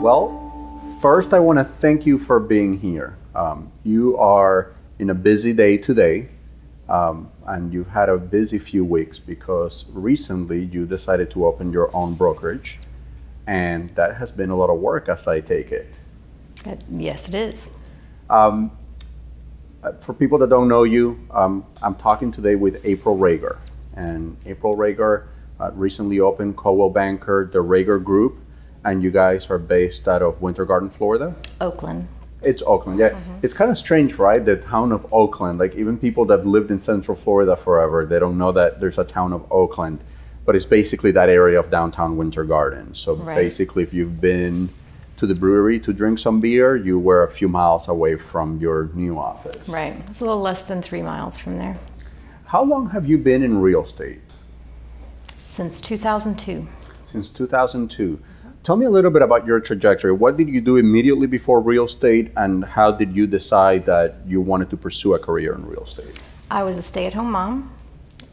Well, first I want to thank you for being here. You are in a busy day today, and you've had a busy few weeks because recently you decided to open your own brokerage, and that has been a lot of work as I take it. Yes, it is. For people that don't know you, I'm talking today with April Rager, and April Rager recently opened Coldwell Banker, the Rager Group, and you guys are based out of Winter Garden, Florida? Oakland. It's Oakland, yeah. It's kind of strange, right? The town of Oakland, like even people that have lived in Central Florida forever, they don't know that there's a town of Oakland, but it's basically that area of downtown Winter Garden. So basically, if you've been to the brewery to drink some beer, you were a few miles away from your new office. Right, it's a little less than 3 miles from there. How long have you been in real estate? Since 2002. Since 2002. Tell me a little bit about your trajectory. What did you do immediately before real estate, and how did you decide that you wanted to pursue a career in real estate? I was a stay-at-home mom,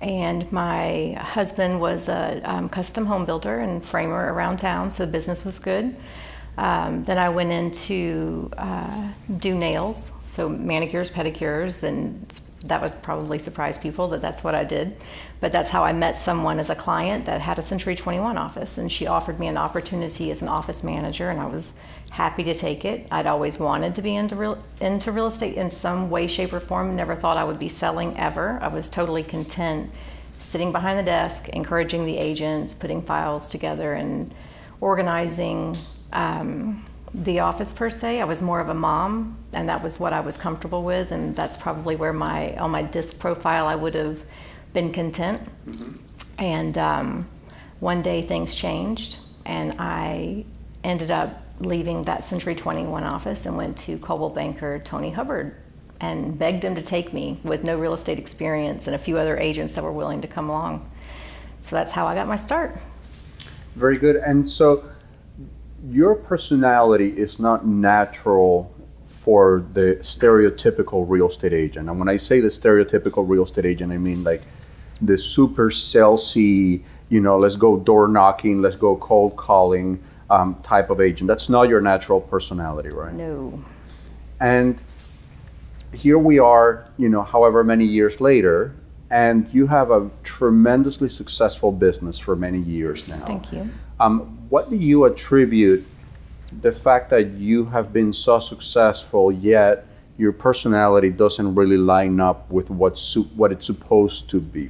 and my husband was a custom home builder and framer around town, so business was good. Then I went into do nails, so manicures, pedicures, and that would probably surprise people that that's what I did. But that's how I met someone as a client that had a Century 21 office, and she offered me an opportunity as an office manager, and I was happy to take it. I'd always wanted to be into real estate in some way, shape, or form. Never thought I would be selling ever. I was totally content sitting behind the desk, encouraging the agents, putting files together, and organizing the office per se. I was more of a mom, and that was what I was comfortable with, and that's probably where on my disc profile I would have been content. And one day things changed, and I ended up leaving that Century 21 office and went to Coldwell Banker Tony Hubbard and begged him to take me with no real estate experience and a few other agents that were willing to come along. So that's how I got my start. Very good. And so your personality is not natural for the stereotypical real estate agent. And when I say the stereotypical real estate agent, I mean like the super salesy, let's go door knocking, let's go cold calling type of agent. That's not your natural personality, right? No. And here we are, however many years later, and you have a tremendously successful business for many years now. Thank you. What do you attribute the fact that you have been so successful, yet your personality doesn't really line up with what it's supposed to be?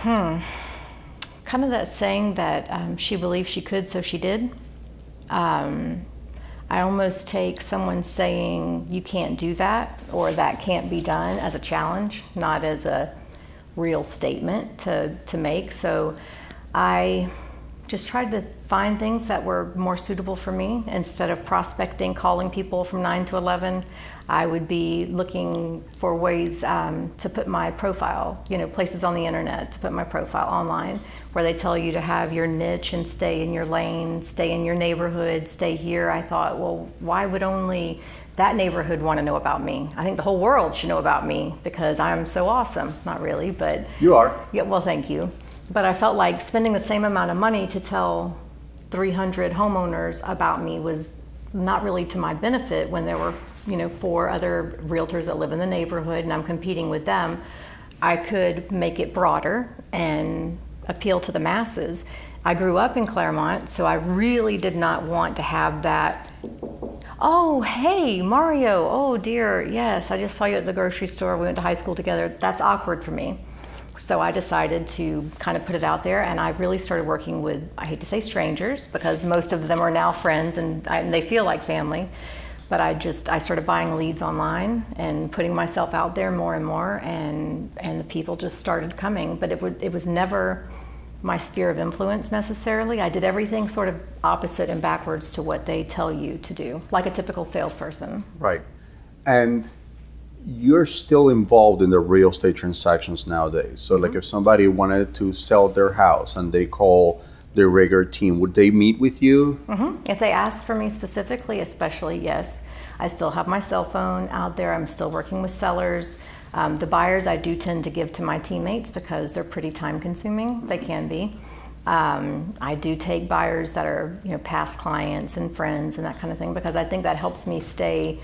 Kind of that saying that she believed she could, so she did. I almost take someone saying you can't do that or that can't be done as a challenge, not as a real statement to make. So I just tried to find things that were more suitable for me. Instead of prospecting, calling people from 9 to 11, I would be looking for ways to put my profile, places on the internet, to put my profile online, where they tell you to have your niche and stay in your lane, stay in your neighborhood, stay here. I thought, well, why would only that neighborhood want to know about me? I think the whole world should know about me because I'm so awesome. Not really, but... You are. Yeah, well, thank you. But I felt like spending the same amount of money to tell 300 homeowners about me was not really to my benefit when there were, 4 other realtors that live in the neighborhood and I'm competing with them. I could make it broader and appeal to the masses. I grew up in Claremont, so I really did not want to have that, oh, hey, Mario, oh dear, yes, I just saw you at the grocery store, we went to high school together. That's awkward for me. So I decided to kind of put it out there, and I really started working with, I hate to say strangers, because most of them are now friends and they feel like family. But I started buying leads online and putting myself out there more and more, and the people just started coming. But it was never my sphere of influence necessarily. I did everything sort of opposite and backwards to what they tell you to do, like a typical salesperson. Right. And you're still involved in the real estate transactions nowadays. So like if somebody wanted to sell their house and they call their Rager team, would they meet with you? If they ask for me specifically, especially, yes. I still have my cell phone out there. I'm still working with sellers. The buyers I do tend to give to my teammates because they're pretty time consuming. They can be. I do take buyers that are, past clients and friends and that kind of thing, because I think that helps me stay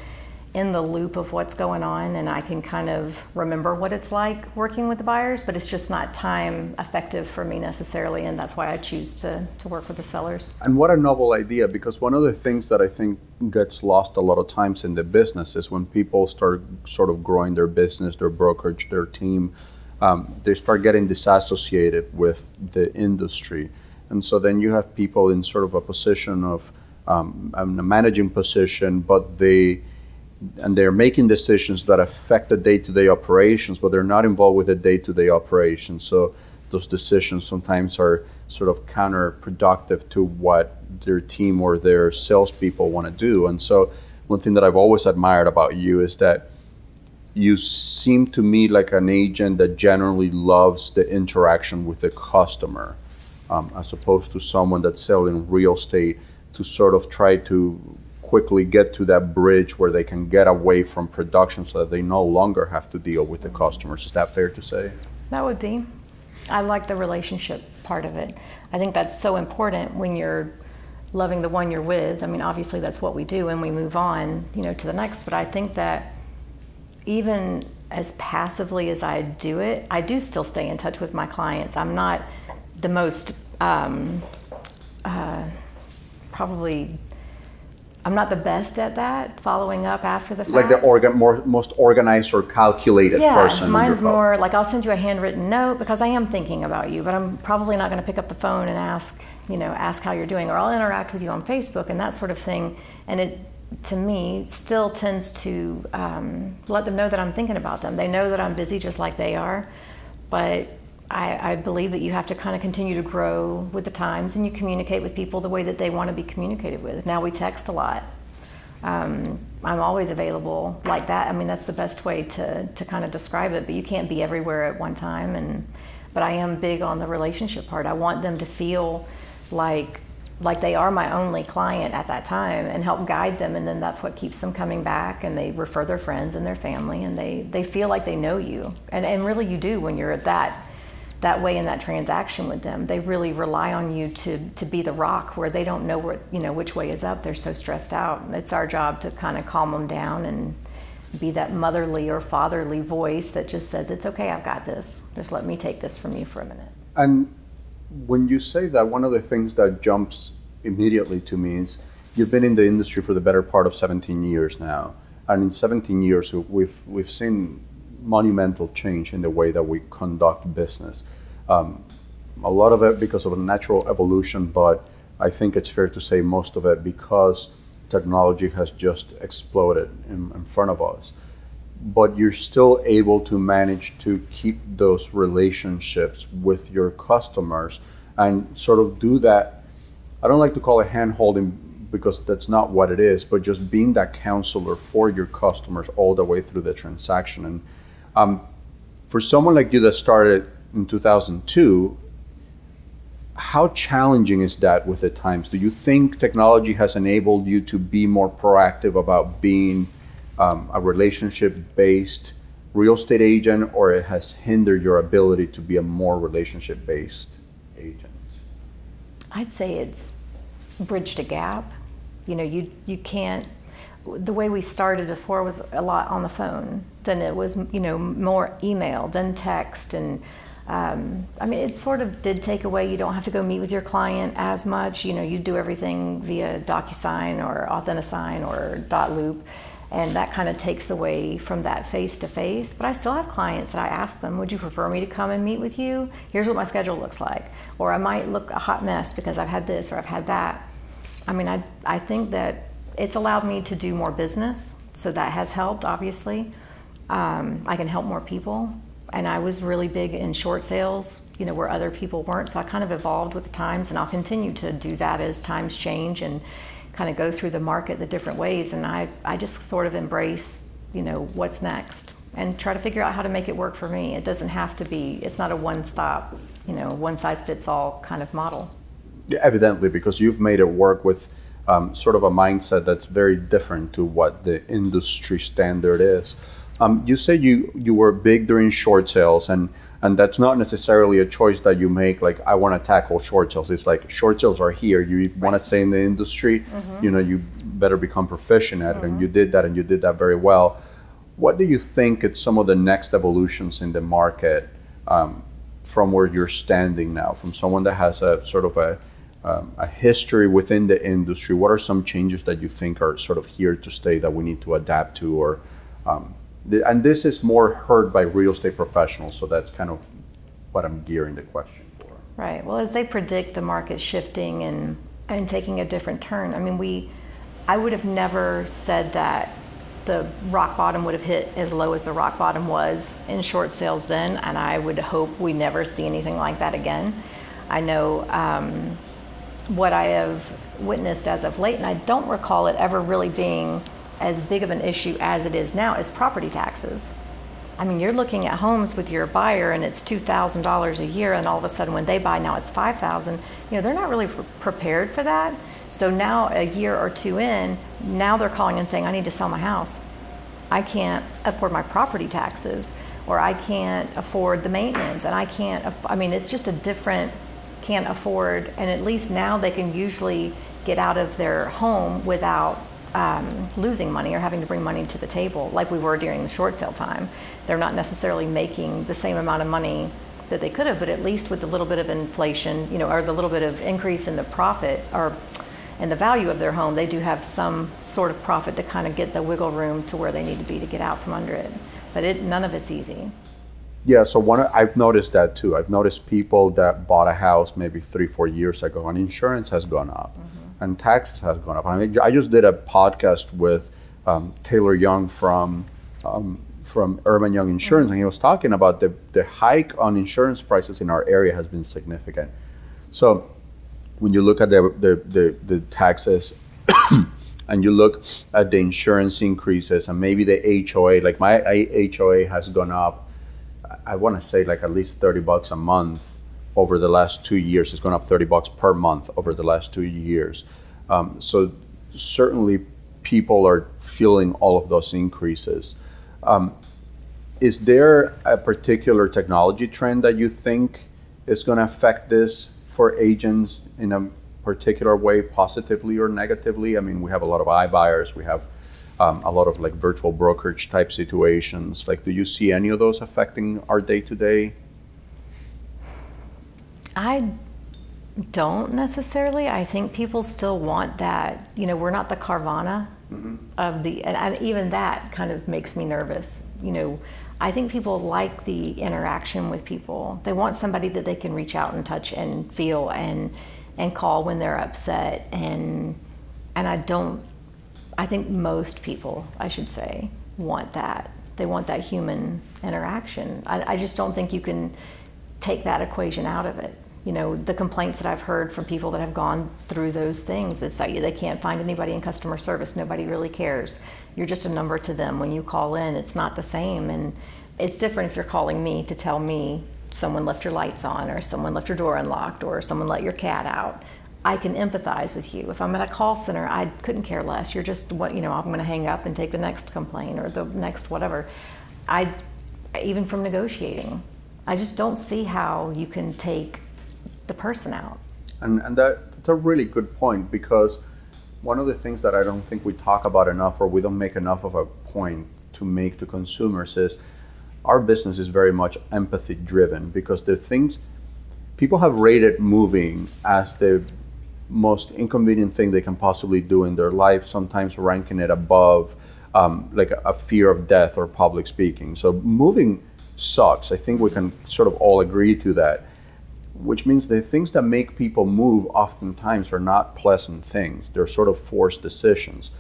in the loop of what's going on, and I can kind of remember what it's like working with the buyers, but it's just not time effective for me necessarily, and that's why I choose to work with the sellers. And what a novel idea, because one of the things that I think gets lost a lot of times in the business is when people start sort of growing their business, their brokerage, their team, they start getting disassociated with the industry. And so then you have people in sort of a position of a managing position, but they're making decisions that affect the day-to-day operations, but they're not involved with the day-to-day operations. So those decisions sometimes are sort of counterproductive to what their team or their salespeople want to do. And so one thing that I've always admired about you is that you seem to me like an agent that generally loves the interaction with the customer, as opposed to someone that's selling real estate to sort of try to quickly get to that bridge where they can get away from production so that they no longer have to deal with the customers. Is that fair to say? That would be. I like the relationship part of it. I think that's so important when you're loving the one you're with. I mean, obviously that's what we do and we move on, to the next, but I think that even as passively as I do it, I do still stay in touch with my clients. I'm not the most, I'm not the best at that, following up after the fact. Like the most organized or calculated person. Yeah, mine's more like I'll send you a handwritten note because I am thinking about you, but I'm probably not going to pick up the phone and ask how you're doing, or I'll interact with you on Facebook and that sort of thing. And it, to me, still tends to let them know that I'm thinking about them. They know that I'm busy just like they are, but I believe that you have to kind of continue to grow with the times, and you communicate with people the way that they want to be communicated with. Now we text a lot. I'm always available like that. I mean, that's the best way to kind of describe it, but you can't be everywhere at one time. But I am big on the relationship part. I want them to feel like they are my only client at that time and help guide them, and then that's what keeps them coming back, and they refer their friends and their family, and they feel like they know you. And really you do when you're at that way in that transaction with them. They really rely on you to be the rock where they don't know which way is up. They're so stressed out. It's our job to kind of calm them down and be that motherly or fatherly voice that just says, it's okay, I've got this. Just let me take this from you for a minute. And when you say that, one of the things that jumps immediately to me is you've been in the industry for the better part of 17 years now. And in 17 years, we've seen monumental change in the way that we conduct business. A lot of it because of a natural evolution, but I think it's fair to say most of it because technology has just exploded in front of us. But you're still able to manage to keep those relationships with your customers and sort of do that. I don't like to call it hand-holding because that's not what it is, but just being that counselor for your customers all the way through the transaction. And for someone like you that started in 2002, how challenging is that with the times? Do you think technology has enabled you to be more proactive about being a relationship-based real estate agent, or it has hindered your ability to be a more relationship-based agent? I'd say it's bridged a gap. You can't, the way we started before was a lot on the phone. Then it was, more email, then text. And I mean, it sort of did take away, you don't have to go meet with your client as much. You do everything via DocuSign or Authentisign or .loop. And that kind of takes away from that face-to-face. But I still have clients that I ask them, would you prefer me to come and meet with you? Here's what my schedule looks like. Or I might look a hot mess because I've had this or I've had that. I mean, I think that it's allowed me to do more business. So that has helped, obviously. I can help more people. And I was really big in short sales, where other people weren't. So I kind of evolved with the times, and I'll continue to do that as times change and kind of go through the market the different ways. And I just sort of embrace, what's next and try to figure out how to make it work for me. It doesn't have to be, it's not a one-stop, one-size-fits-all kind of model. Yeah, evidently, because you've made it work with sort of a mindset that's very different to what the industry standard is. You say you were big during short sales, and that's not necessarily a choice that you make. Like, I want to tackle short sales. It's like short sales are here. You want to stay in the industry, you better become proficient at it, and you did that, and you did that very well. What do you think it's some of the next evolutions in the market from where you're standing now, from someone that has a sort of a history within the industry? What are some changes that you think are sort of here to stay that we need to adapt to, or and this is more heard by real estate professionals, so that's kind of what I'm gearing the question for. Right. Well, as they predict the market shifting and taking a different turn, I mean, I would have never said that the rock bottom would have hit as low as the rock bottom was in short sales then, and I would hope we never see anything like that again. I know what I have witnessed as of late, and I don't recall it ever really being as big of an issue as it is now, is property taxes. I mean, you're looking at homes with your buyer and it's $2,000 a year, and all of a sudden when they buy now it's $5,000. They're not really prepared for that. So now, a year or two in, now they're calling and saying, I need to sell my house. I can't afford my property taxes, or I can't afford the maintenance, and I can't, it's just a different, can't afford, and at least now they can usually get out of their home without losing money or having to bring money to the table like we were during the short sale time. They're not necessarily making the same amount of money that they could have, but at least with the little bit of inflation, or the little bit of increase in the profit or in the value of their home, they do have some sort of profit to kind of get the wiggle room to where they need to be to get out from under it. But none of it's easy. Yeah, so I've noticed that too. I've noticed people that bought a house maybe 3-4 years ago, and insurance has gone up. And taxes has gone up. I mean, I just did a podcast with Taylor Young from Urban Young Insurance, and he was talking about the hike on insurance prices in our area has been significant. So when you look at the taxes and you look at the insurance increases and maybe the HOA, like my HOA has gone up, I want to say like at least $30 a month over the last 2 years. It's gone up $30 per month over the last 2 years. So certainly people are feeling all of those increases. Is there a particular technology trend that you think is going to affect this for agents in a particular way, positively or negatively? I mean, we have a lot of iBuyers. We have a lot of like virtual brokerage type situations. Like, do you see any of those affecting our day-to-day? I don't necessarily. I think people still want that. We're not the Carvana of and even that kind of makes me nervous. I think people like the interaction with people. They want somebody that they can reach out and touch and feel and call when they're upset. And I think most people, I should say, want that. They want that human interaction. I just don't think you can take that equation out of it. The complaints that I've heard from people that have gone through those things is that they can't find anybody in customer service. Nobody really cares. You're just a number to them. When you call in, it's not the same. And it's different if you're calling me to tell me someone left your lights on, or someone left your door unlocked, or someone let your cat out. I can empathize with you. If I'm at a call center, I couldn't care less. You're just I'm going to hang up and take the next complaint or the next whatever. Even from negotiating, I just don't see how you can take the person out. And that's a really good point, because one of the things that I don't think we talk about enough, or we don't make enough of a point to make to consumers, is our business is very much empathy driven, because the things people have rated moving as the most inconvenient thing they can possibly do in their life, sometimes ranking it above like a fear of death or public speaking. So moving sucks. I think we can sort of all agree to that, which means the things that make people move oftentimes are not pleasant things. They're sort of forced decisions,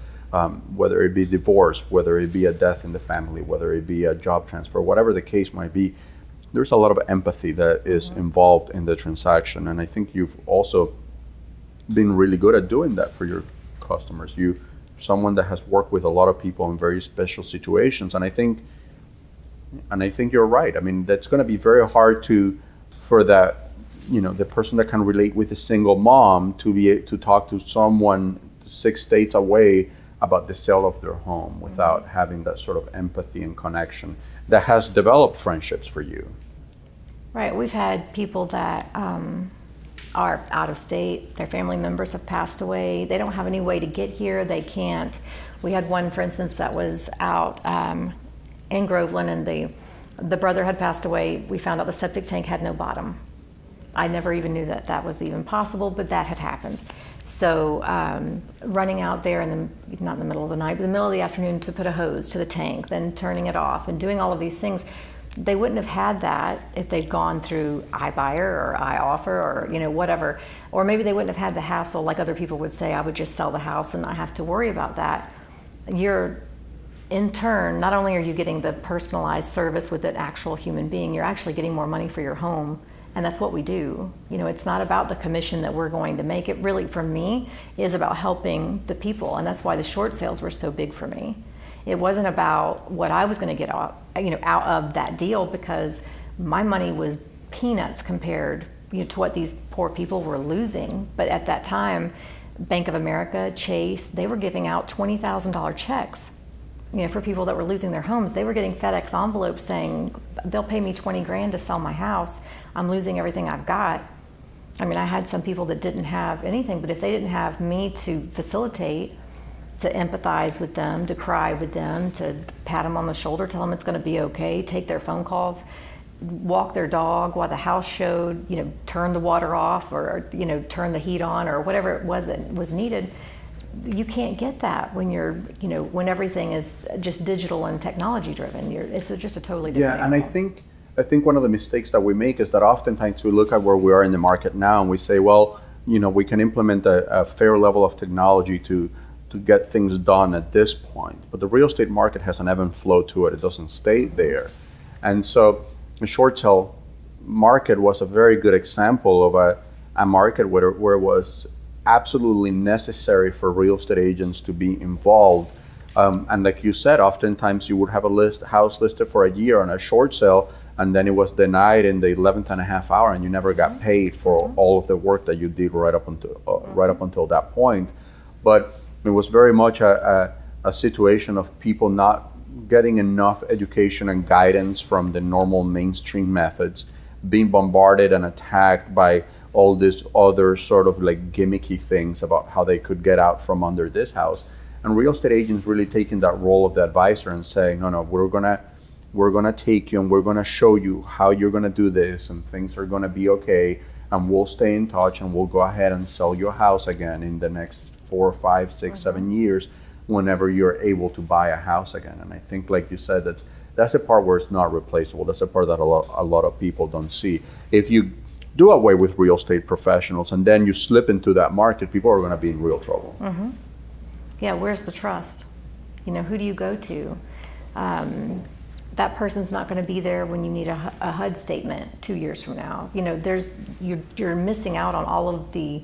whether it be divorce, whether it be a death in the family, whether it be a job transfer, whatever the case might be. There's a lot of empathy that is involved in the transaction, and I think you've also been really good at doing that for your customers. You're someone that has worked with a lot of people in very special situations, and I think you're right. I mean, that's going to be very hard for that, the person that can relate with a single mom to talk to someone 6 states away about the sale of their home without having that sort of empathy and connection that has developed friendships for you. Right. We've had people that are out of state. Their family members have passed away. They don't have any way to get here. They can't. We had one, for instance, that was out in Groveland, and the brother had passed away. We found out the septic tank had no bottom. I never even knew that that was even possible, but that had happened. So running out there, not in the middle of the night, but in the middle of the afternoon to put a hose to the tank, then turning it off and doing all of these things, they wouldn't have had that if they'd gone through iBuyer or iOffer or whatever. Or maybe they wouldn't have had the hassle, like other people would say, I would just sell the house and not have to worry about that. In turn, not only are you getting the personalized service with an actual human being, you're actually getting more money for your home. And that's what we do. It's not about the commission that we're going to make. It really, for me, is about helping the people. And that's why the short sales were so big for me. It wasn't about what I was going to get out of that deal, because my money was peanuts compared to what these poor people were losing. But at that time, Bank of America, Chase, they were giving out $20,000 checks. For people that were losing their homes. They were getting FedEx envelopes saying, they'll pay me 20 grand to sell my house. I'm losing everything I've got. I mean, I had some people that didn't have anything, but if they didn't have me to facilitate, to empathize with them, to cry with them, to pat them on the shoulder, tell them it's going to be okay, take their phone calls, walk their dog while the house showed, turn the water off or turn the heat on or whatever it was that was needed. You can't get that when when everything is just digital and technology driven. It's just a totally different animal. And I think one of the mistakes that we make is that oftentimes we look at where we are in the market now and we say, well, we can implement a fair level of technology to get things done at this point. But the real estate market has an ebb and flow to it. It doesn't stay there. And so the ShoreTel market was a very good example of a market where it was absolutely necessary for real estate agents to be involved. And like you said, oftentimes you would have a house listed for a year on a short sale, and then it was denied in the 11th and a half hour, and you never got paid for all of the work that you did right up until that point. But it was very much a situation of people not getting enough education and guidance from the normal mainstream methods, being bombarded and attacked by all these other sort of like gimmicky things about how they could get out from under this house. And real estate agents really taking that role of the advisor and saying, no, we're gonna take you and we're gonna show you how you're gonna do this, and things are gonna be okay, and we'll stay in touch, and we'll go ahead and sell your house again in the next 4, 5, 6, 7 years whenever you're able to buy a house again. And I think, like you said, that's the part where it's not replaceable. That's the part that a lot of people don't see. If you do away with real estate professionals and then you slip into that market, people are going to be in real trouble. Mm-hmm. Yeah, where's the trust? Who do you go to? That person's not going to be there when you need a HUD statement 2 years from now. You're missing out on all of the,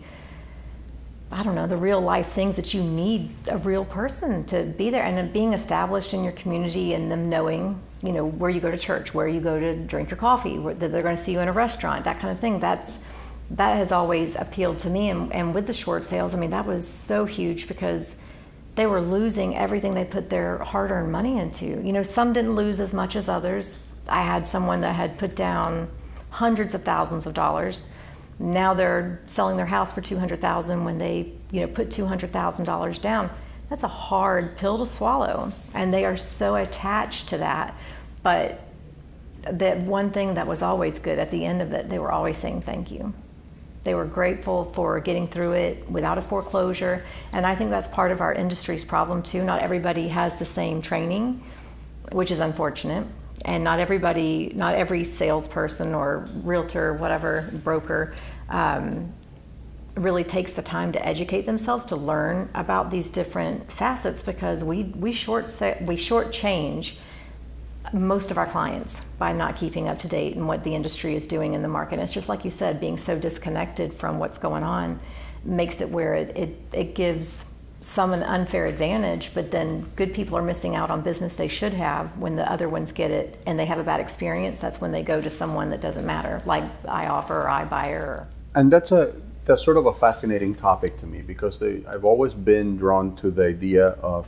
the real life things that you need a real person to be there, and then being established in your community and them knowing, where you go to church, where you go to drink your coffee, that they're going to see you in a restaurant, that kind of thing. That has always appealed to me. And with the short sales, that was so huge because they were losing everything they put their hard-earned money into. Some didn't lose as much as others. I had someone that had put down hundreds of thousands of dollars. Now they're selling their house for $200,000 when they, put $200,000 down. That's a hard pill to swallow, and they are so attached to that. But the one thing that was always good at the end of it, they were always saying thank you. They were grateful for getting through it without a foreclosure, and I think that's part of our industry's problem too. Not everybody has the same training, which is unfortunate, and not every salesperson or realtor, whatever, broker, really takes the time to educate themselves to learn about these different facets, because we shortchange most of our clients by not keeping up to date in what the industry is doing in the market. And it's just like you said, being so disconnected from what's going on makes it where it gives some an unfair advantage, but then good people are missing out on business they should have when the other ones get it and they have a bad experience. That's when they go to someone that doesn't matter, like iOffer or iBuyer. And that's that's sort of a fascinating topic to me because I've always been drawn to the idea of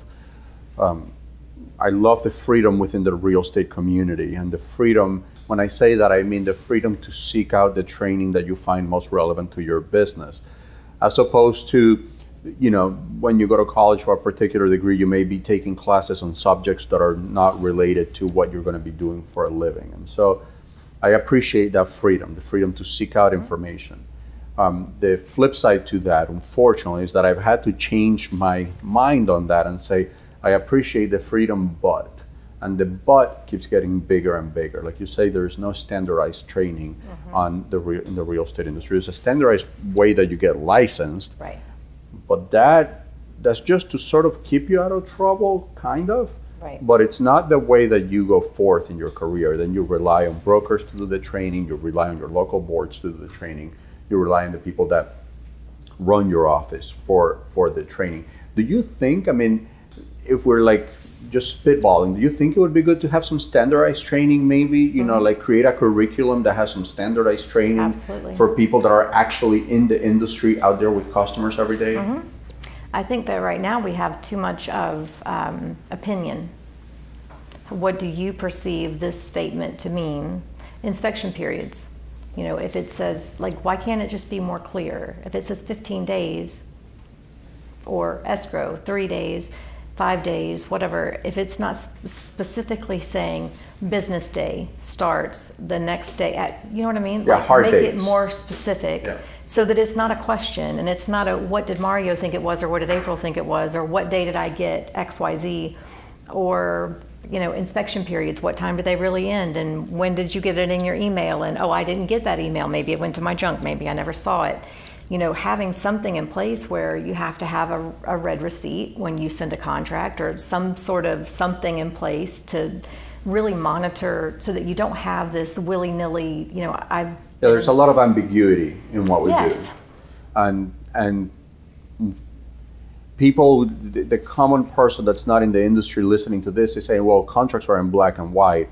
I love the freedom within the real estate community, and the freedom, when I say that, I mean the freedom to seek out the training that you find most relevant to your business, as opposed to, when you go to college for a particular degree, you may be taking classes on subjects that are not related to what you're going to be doing for a living. And so I appreciate that freedom, the freedom to seek out information. The flip side to that, unfortunately, is that I've had to change my mind on that and say, I appreciate the freedom, and the but keeps getting bigger and bigger. Like you say, there's no standardized training in the real estate industry. There's a standardized way that you get licensed, right? But that's just to sort of keep you out of trouble, kind of. Right. But it's not the way that you go forth in your career. Then you rely on brokers to do the training. You rely on your local boards to do the training. You rely on the people that run your office for the training. Do you think, if we're like just spitballing, do you think it would be good to have some standardized training, maybe, like create a curriculum that has some standardized training Absolutely. For people that are actually in the industry out there with customers every day? I think that right now we have too much of opinion. What do you perceive this statement to mean? Inspection periods. If it says, why can't it just be more clear? If it says 15 days or escrow, 3 days, 5 days, whatever, if it's not specifically saying business day starts the next day at, you know what I mean? Yeah, hard make dates. It more specific, so that it's not a question, and it's not a what did Mario think it was, or what did April think it was, or what day did I get XYZ, or inspection periods, what time did they really end, and when did you get it in your email, and I didn't get that email, maybe it went to my junk, maybe I never saw it. Having something in place where you have to have a red receipt when you send a contract, or some sort of something in place to really monitor, so that you don't have this willy-nilly, there's a lot of ambiguity in what we do. And people, the common person that's not in the industry listening to this is saying, well, contracts are in black and white.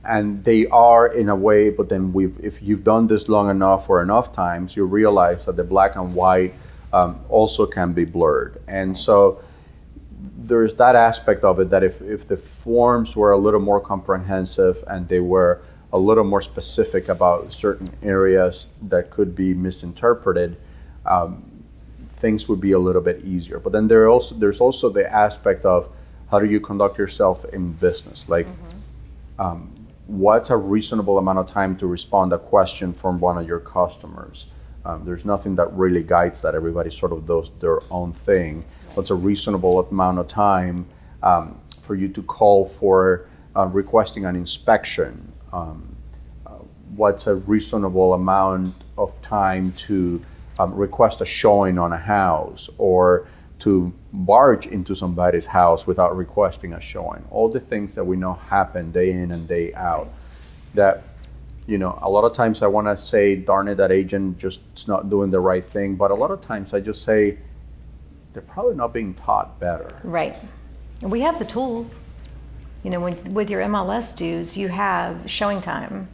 And they are in a way, but then if you've done this long enough or enough times, you realize that the black and white also can be blurred. And so there's that aspect of it, that if the forms were a little more comprehensive and they were a little more specific about certain areas that could be misinterpreted, things would be a little bit easier. But then there's also the aspect of how do you conduct yourself in business? What's a reasonable amount of time to respond a question from one of your customers? There's nothing that really guides that. Everybody sort of does their own thing. What's a reasonable amount of time for you to call for requesting an inspection? What's a reasonable amount of time to request a showing on a house, or to barge into somebody's house without requesting a showing? All the things that we know happen day in and day out, that a lot of times I want to say, darn it, that agent just is not doing the right thing, but a lot of times I just say they're probably not being taught better. Right. And we have the tools. With your MLS dues, you have showing time.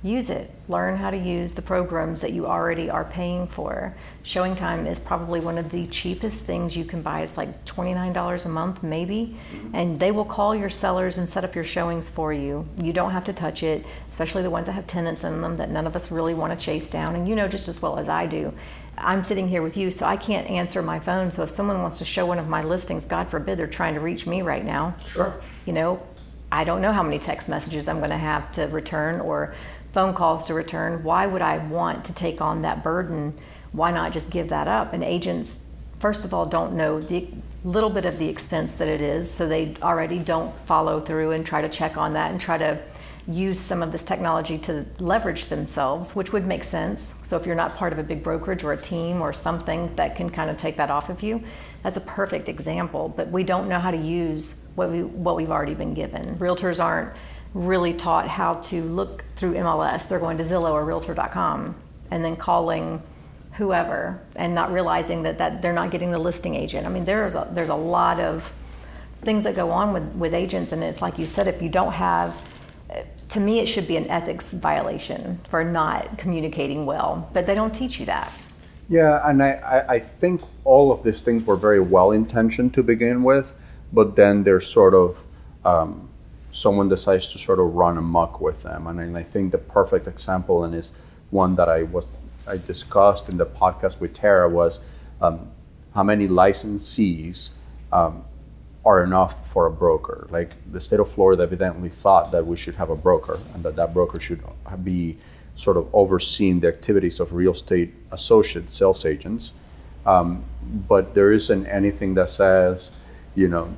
Use it. Learn how to use the programs that you already are paying for. Showing time is probably one of the cheapest things you can buy. It's like $29 a month, maybe. And they will call your sellers and set up your showings for you. You don't have to touch it, especially the ones that have tenants in them that none of us really want to chase down. And just as well as I do, I'm sitting here with you, so I can't answer my phone. So if someone wants to show one of my listings, God forbid they're trying to reach me right now. Sure. I don't know how many text messages I'm going to have to return, or phone calls to return. Why would I want to take on that burden? Why not just give that up? And agents, first of all, don't know the little bit of the expense that it is, so they already don't follow through and try to check on that and try to use some of this technology to leverage themselves, which would make sense. So if you're not part of a big brokerage or a team or something that can kind of take that off of you, that's a perfect example. But we don't know how to use what we've already been given. Realtors aren't really taught how to look through MLS. They're going to Zillow or realtor.com and then calling whoever and not realizing that they're not getting the listing agent. There's a lot of things that go on with agents, and it's like you said, if you don't have, to me it should be an ethics violation for not communicating well, but they don't teach you that. Yeah, and I think all of these things were very well intentioned to begin with, but then there's sort of someone decides to sort of run amok with them. And I think the perfect example, and is one that I discussed in the podcast with Tara, was how many licensees are enough for a broker. Like the state of Florida evidently thought that we should have a broker, and that broker should be sort of overseeing the activities of real estate associates, sales agents. But there isn't anything that says,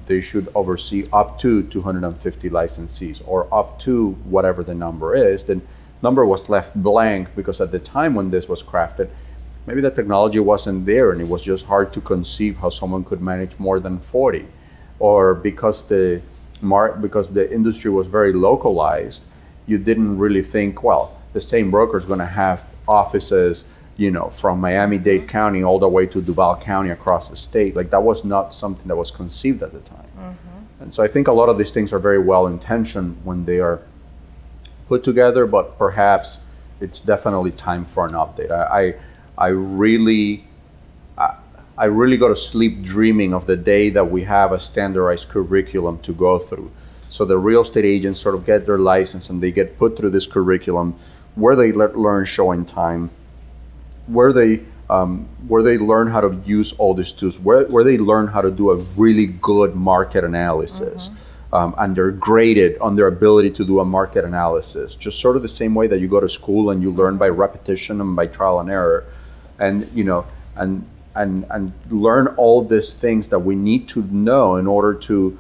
they should oversee up to 250 licensees or up to whatever the number is. The number was left blank because at the time when this was crafted, maybe the technology wasn't there and it was just hard to conceive how someone could manage more than 40. Or because the industry was very localized, you didn't really think, well, the same broker is going to have offices, from Miami-Dade County all the way to Duval County across the state. Like that was not something that was conceived at the time. Mm-hmm. And so I think a lot of these things are very well intentioned when they are put together, but perhaps it's definitely time for an update. I really go to sleep dreaming of the day that we have a standardized curriculum to go through. So the real estate agents sort of get their license and they get put through this curriculum where they learn showing time, where they learn how to use all these tools, where they learn how to do a really good market analysis. Mm-hmm. And they're graded on their ability to do a market analysis, just sort of the same way that you go to school and you learn by repetition and by trial and error. And and learn all these things that we need to know in order to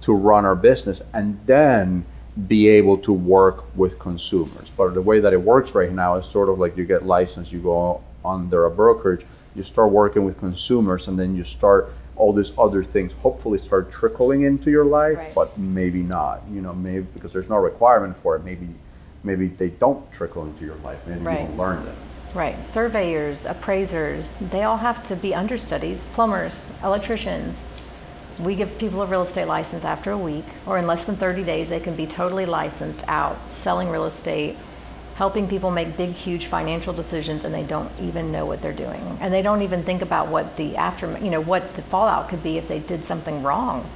run our business, and then be able to work with consumers. But the way that it works right now is sort of like you get licensed, you go under a brokerage, you start working with consumers, and then you start all these other things hopefully start trickling into your life, right. But maybe not, maybe because there's no requirement for it. Maybe they don't trickle into your life. Maybe right. You don't learn them. Right. Surveyors, appraisers, they all have to be understudies, plumbers, electricians. We give people a real estate license after a week, or in less than 30 days, they can be totally licensed out, selling real estate, helping people make big, huge financial decisions, and they don't even know what they're doing. And they don't even think about what the what the fallout could be if they did something wrong.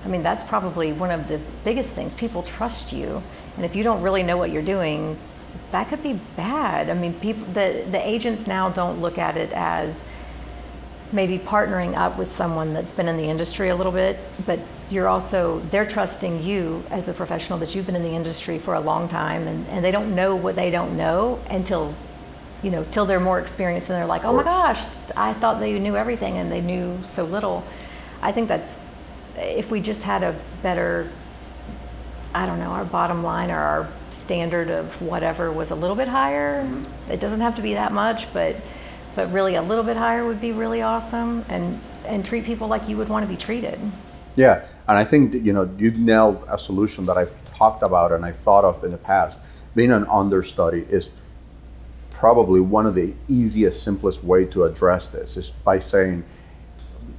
I mean, that's probably one of the biggest things. People trust you, and if you don't really know what you're doing, that could be bad. I mean, the agents now don't look at it as maybe partnering up with someone that's been in the industry a little bit, but they're trusting you as a professional that you've been in the industry for a long time, and they don't know what they don't know until till they're more experienced, and they're like, oh my gosh, I thought they knew everything and they knew so little. I think that's, if we just had a better, our bottom line or our standard of whatever was a little bit higher. It doesn't have to be that much, but really a little bit higher would be really awesome, and treat people like you would want to be treated. Yeah, and I think that, you nailed a solution that I've talked about and I've thought of in the past. Being an understudy is probably one of the easiest, simplest way to address this is by saying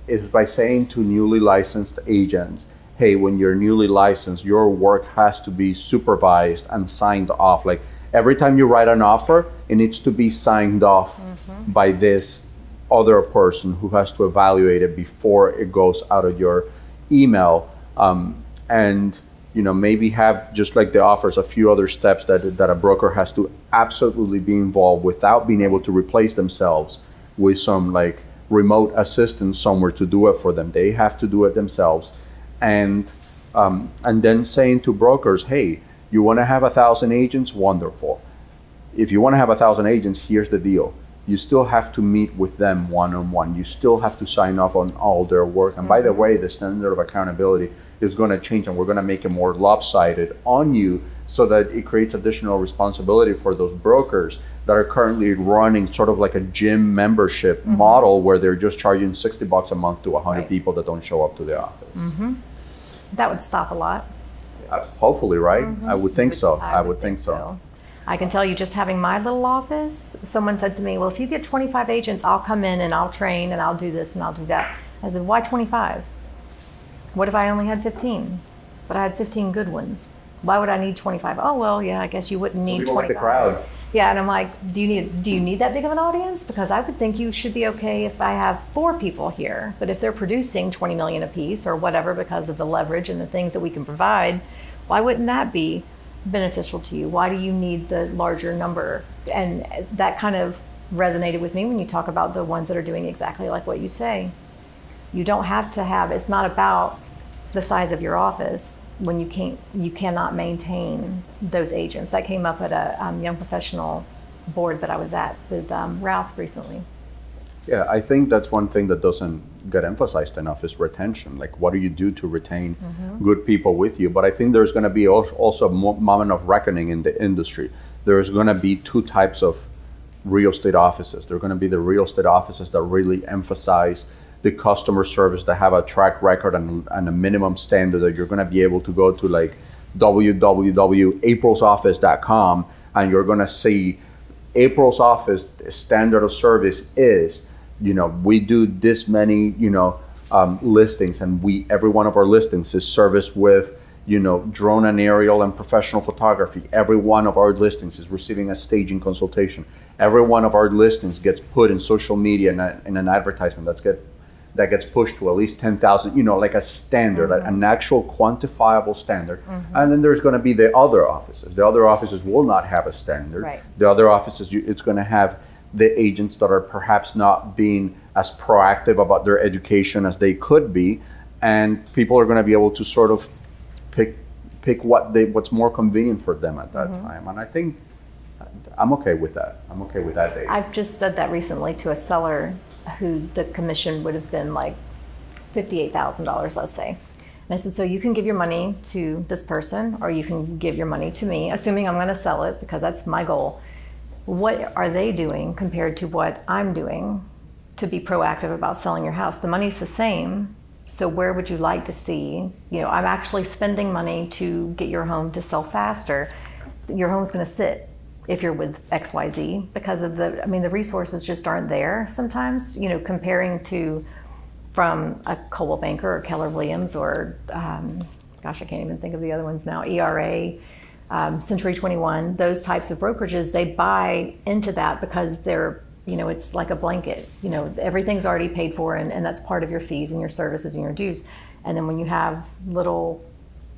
to newly licensed agents, hey, when you're newly licensed, your work has to be supervised and signed off. Like every time you write an offer, it needs to be signed off by this other person who has to evaluate it before it goes out of your email. And maybe have, just like the offers, a few other steps that a broker has to absolutely be involved without being able to replace themselves with some like remote assistant somewhere to do it for them. They have to do it themselves. And then saying to brokers, hey, you want to have 1,000 agents? Wonderful. If you want to have 1,000 agents, here's the deal. You still have to meet with them one-on-one. You still have to sign off on all their work. And by the way, the standard of accountability is going to change, and we're going to make it more lopsided on you so that it creates additional responsibility for those brokers that are currently running sort of like a gym membership model where they're just charging $60 a month to 100 right. people that don't show up to the office. That would stop a lot. Hopefully, right? I would think so. I would think so. I can tell you, just having my little office, someone said to me, well, if you get 25 agents, I'll come in and I'll train and I'll do this and I'll do that. I said, why 25? What if I only had 15? But I had 15 good ones. Why would I need 25? Oh, well, yeah, I guess you wouldn't need 25. Like the crowd. Yeah, and I'm like, do you need that big of an audience? Because I would think you should be okay if I have 4 people here. But if they're producing 20 million a piece or whatever because of the leverage and the things that we can provide, why wouldn't that be beneficial to you? Why do you need the larger number? And that kind of resonated with me when you talk about the ones that are doing exactly like what you say. You don't have to have, it's not about the size of your office when you cannot maintain those agents. That came up at a young professional board that I was at with Rouse recently. Yeah, I think that's one thing that doesn't get emphasized enough is retention. Like, what do you do to retain good people with you? But I think there's going to be also a moment of reckoning in the industry. There's going to be 2 types of real estate offices. There are going to be the real estate offices that really emphasize the customer service, that have a track record and a minimum standard that you're going to be able to go to, like www.aprilsoffice.com, and you're going to see April's office standard of service is, we do this many, listings, and every one of our listings is serviced with, drone and aerial and professional photography. Every one of our listings is receiving a staging consultation. Every one of our listings gets put in social media in an advertisement that gets pushed to at least 10,000, like a standard, an actual quantifiable standard. And then there's going to be the other offices. The other offices will not have a standard. Right. The other offices, it's going to have the agents that are perhaps not being as proactive about their education as they could be. And people are going to be able to sort of pick what's more convenient for them at that time. And I think I'm okay with that. I'm okay with that, Dave. I've just said that recently to a seller who the commission would have been like $58,000, let's say. And I said, so you can give your money to this person, or you can give your money to me, assuming I'm going to sell it because that's my goal. What are they doing compared to what I'm doing to be proactive about selling your house? The money's the same. So where would you like to see, I'm actually spending money to get your home to sell faster. Your home's going to sit if you're with XYZ because of the resources just aren't there sometimes, comparing to from a Coldwell Banker or Keller Williams or, gosh, I can't even think of the other ones now, ERA, Century 21, those types of brokerages, they buy into that because they're, it's like a blanket, everything's already paid for and that's part of your fees and your services and your dues. And then when you have little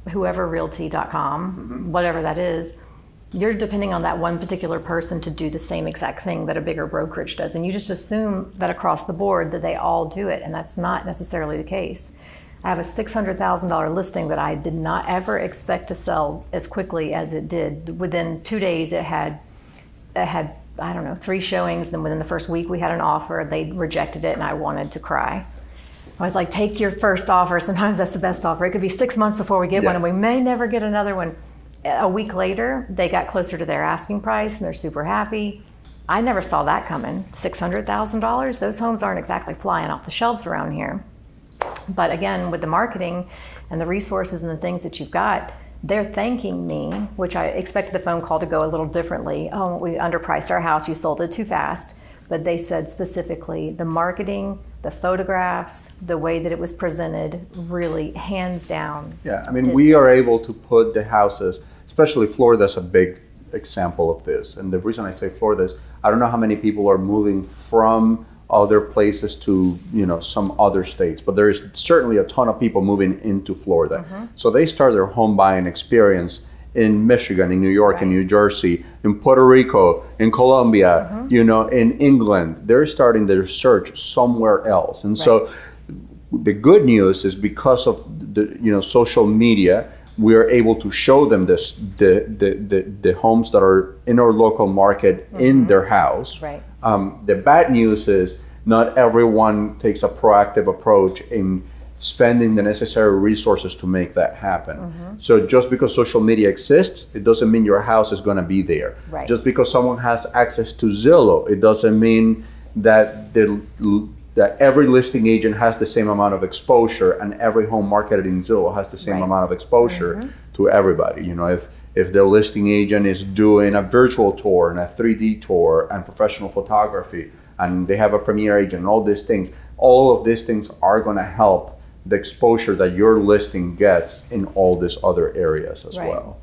whoever realty.com, whatever that is, you're depending on that one particular person to do the same exact thing that a bigger brokerage does. And you just assume that across the board that they all do it, and that's not necessarily the case. I have a $600,000 listing that I did not ever expect to sell as quickly as it did. Within 2 days, it had I don't know, 3 showings. Then within the first week, we had an offer. They rejected it, and I wanted to cry. I was like, take your first offer. Sometimes that's the best offer. It could be 6 months before we get one, and we may never get another one. A week later, they got closer to their asking price, and they're super happy. I never saw that coming. $600,000? Those homes aren't exactly flying off the shelves around here. But again, with the marketing and the resources and the things that you've got, they're thanking me, which I expected the phone call to go a little differently. Oh, we underpriced our house. You sold it too fast. But they said specifically the marketing, the photographs, the way that it was presented, really hands down. Yeah, we are able to put the houses, especially Florida's a big example of this. And the reason I say Florida is I don't know how many people are moving from other places to some other states, but there's certainly a ton of people moving into Florida. So they start their home buying experience in Michigan, in New York, in New Jersey, in Puerto Rico, in Colombia, in England. They're starting their search somewhere else. And so the good news is because of the social media, we are able to show them the homes that are in our local market in their house. The bad news is not everyone takes a proactive approach in spending the necessary resources to make that happen. So just because social media exists, it doesn't mean your house is going to be there. Just because someone has access to Zillow, it doesn't mean that that every listing agent has the same amount of exposure and every home marketed in Zillow has the same amount of exposure to everybody. If the listing agent is doing a virtual tour and a 3D tour and professional photography, and they have a premier agent and all of these things are going to help the exposure that your listing gets in all these other areas as well.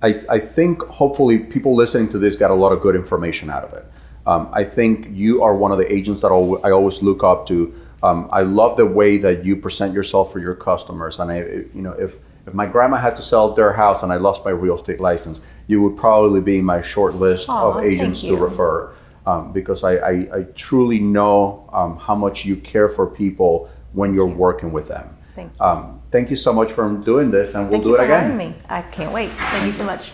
I think hopefully people listening to this got a lot of good information out of it. I think you are one of the agents that I always look up to. I love the way that you present yourself for your customers. And if my grandma had to sell their house and I lost my real estate license, you would probably be in my short list of agents to refer, because I truly know how much you care for people when you're working with them. Thank you. Thank you so much for doing this, and we'll do it again. Thank you for having me. I can't wait. Thank you so much.